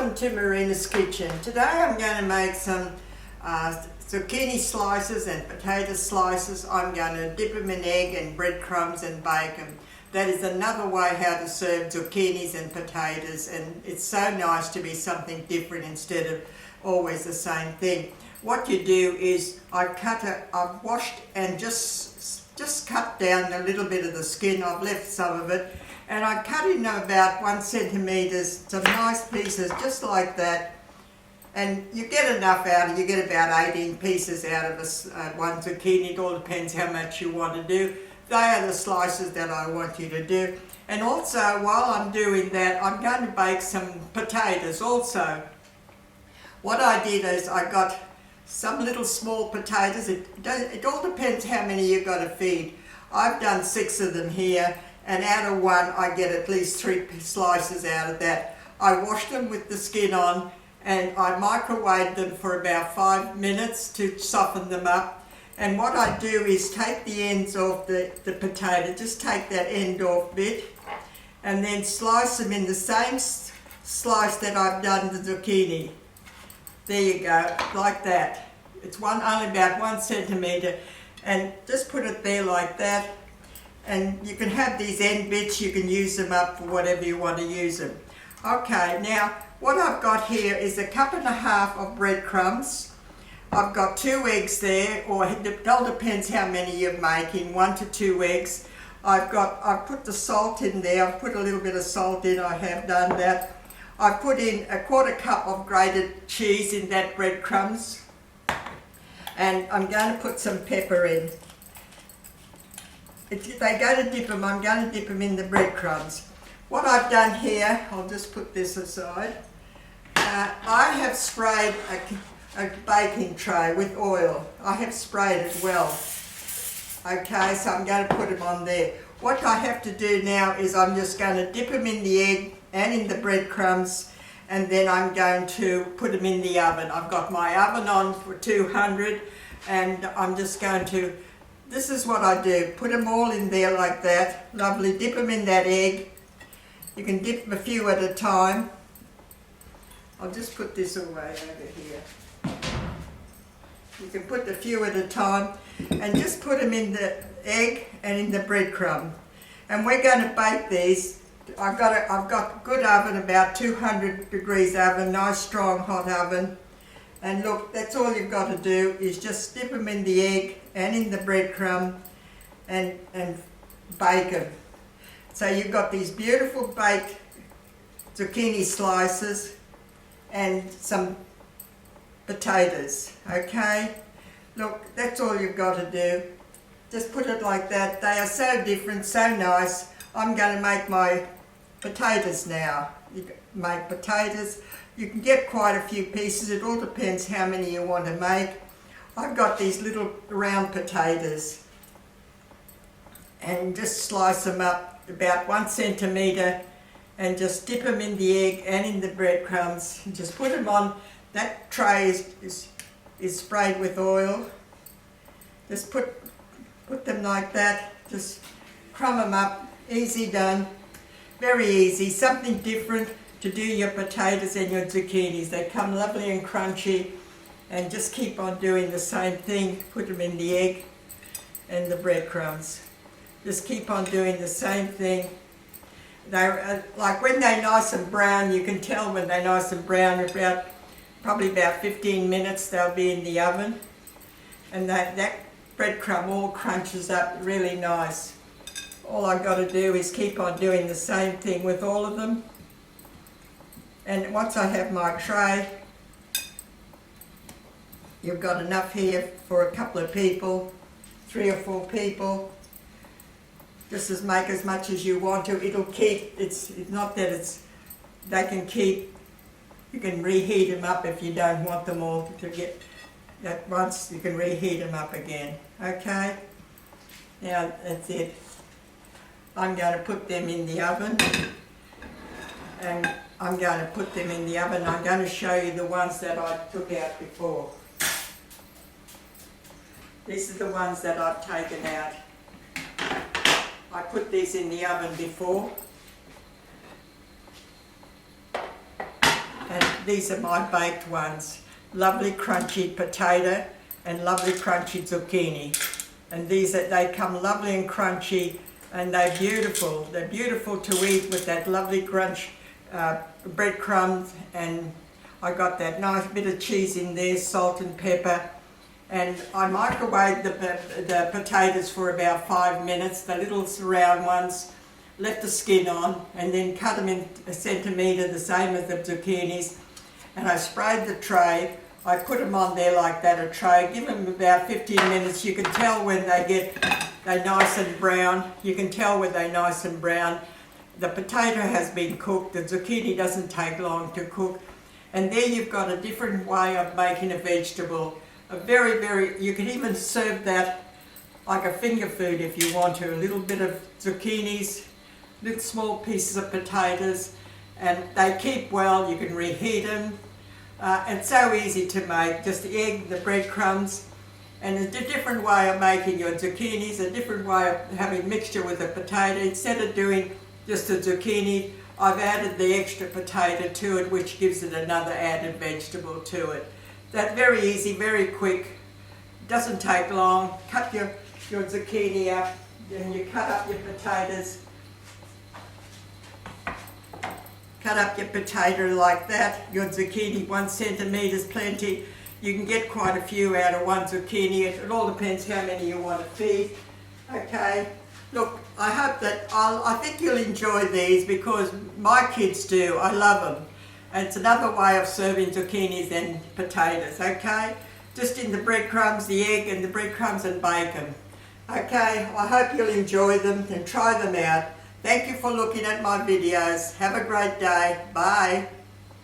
Welcome to Marina's Kitchen. Today I'm going to make some zucchini slices and potato slices. I'm going to dip them in egg and breadcrumbs and bake them. That is another way how to serve zucchinis and potatoes, and it's so nice to be something different instead of always the same thing. What you do is I've washed and just cut down a little bit of the skin. I've left some of it, and I cut in about 1 centimetre, some nice pieces just like that, and you get enough out of it. You get about 18 pieces out of one zucchini. It all depends how much you want to do. They are the slices that I want you to do. And also, while I'm doing that, I'm going to bake some potatoes also. What I did is I got some little small potatoes. It all depends how many you've got to feed. I've done 6 of them here, and out of one I get at least 3 slices out of that. I washed them with the skin on, and I microwaved them for about 5 minutes to soften them up. And what I do is take the ends off the potato, just take that end off bit, and then slice them in the same slice that I've done the zucchini. There you go, like that. It's only about 1 centimetre, and just put it there like that. And you can have these end bits, you can use them up for whatever you want to use them. Okay, now what I've got here is 1.5 cups of breadcrumbs. I've got 2 eggs there, or it all depends how many you're making, 1 to 2 eggs. I've put the salt in there. I've put a little bit of salt in, I have done that. I've put in 1/4 cup of grated cheese in that breadcrumbs. And I'm going to put some pepper in. If they go to dip them, I'm going to dip them in the breadcrumbs. What I've done here, I'll just put this aside. I have sprayed a baking tray with oil. I have sprayed it well. Okay, so I'm going to put them on there. What I have to do now is I'm just going to dip them in the egg and in the breadcrumbs, and then I'm going to put them in the oven. I've got my oven on for 200, and I'm just going to, this is what I do, put them all in there like that. Lovely, dip them in that egg. You can dip them a few at a time. I'll just put this away over here. You can put a few at a time, and just put them in the egg and in the breadcrumb. And we're going to bake these. I've got good oven, about 200 degrees oven, nice strong hot oven. And look, that's all you've got to do is just dip them in the egg and in the breadcrumb and bake them. So you've got these beautiful baked zucchini slices and some potatoes, okay? Look, that's all you've got to do. Just put it like that. They are so different, so nice. I'm going to make my potatoes now. You make potatoes. You can get quite a few pieces. It all depends how many you want to make. I've got these little round potatoes, and just slice them up about 1 centimetre, and just dip them in the egg and in the breadcrumbs. And just put them on. That tray is sprayed with oil. Just put them like that. Just crumb them up. Easy done. Very easy. Something different to do your potatoes and your zucchinis. They come lovely and crunchy, and just keep on doing the same thing. Put them in the egg and the breadcrumbs. Just keep on doing the same thing. They're like when they're nice and brown, you can tell when they're nice and brown. Probably about 15 minutes they'll be in the oven, and that breadcrumb all crunches up really nice. All I've got to do is keep on doing the same thing with all of them. And once I have my tray, you've got enough here for a couple of people, 3 or 4 people. Just make as much as you want to. It'll keep, it's not that they can keep. You can reheat them up if you don't want them all to get at once. You can reheat them up again. Okay? Now that's it. I'm going to put them in the oven. And I'm going to put them in the oven. I'm going to show you the ones that I took out before. These are the ones that I've taken out. I put these in the oven before. And these are my baked ones. Lovely crunchy potato and lovely crunchy zucchini. And they come lovely and crunchy, and they're beautiful. They're beautiful to eat with that lovely crunch breadcrumbs, and I got that nice bit of cheese in there, salt and pepper. And I microwaved the potatoes for about 5 minutes, the little round ones, left the skin on, and then cut them in a centimetre, the same as the zucchinis. And I sprayed the tray. I put them on there like that, a tray, give them about 15 minutes. You can tell when they're nice and brown. You can tell when they're nice and brown. The potato has been cooked, the zucchini doesn't take long to cook. And there you've got a different way of making a vegetable. You can even serve that like a finger food if you want to. A little bit of zucchinis, little small pieces of potatoes, and they keep well. You can reheat them. It's so easy to make, just the egg, the breadcrumbs, and a different way of making your zucchinis, a different way of having mixture with the potato. Instead of doing just the zucchini, I've added the extra potato to it, which gives it another added vegetable to it. That's very easy, very quick, doesn't take long. Cut your zucchini up, then you cut up your potatoes. Cut up your potato like that. Your zucchini, 1 centimetre is plenty. You can get quite a few out of one zucchini. It all depends how many you want to feed. Okay, look, I hope that I think you'll enjoy these, because my kids do. I love them. And it's another way of serving zucchinis and potatoes, okay? Just in the breadcrumbs, the egg and the breadcrumbs, and bacon. Okay, I hope you'll enjoy them and try them out. Thank you for looking at my videos. Have a great day. Bye.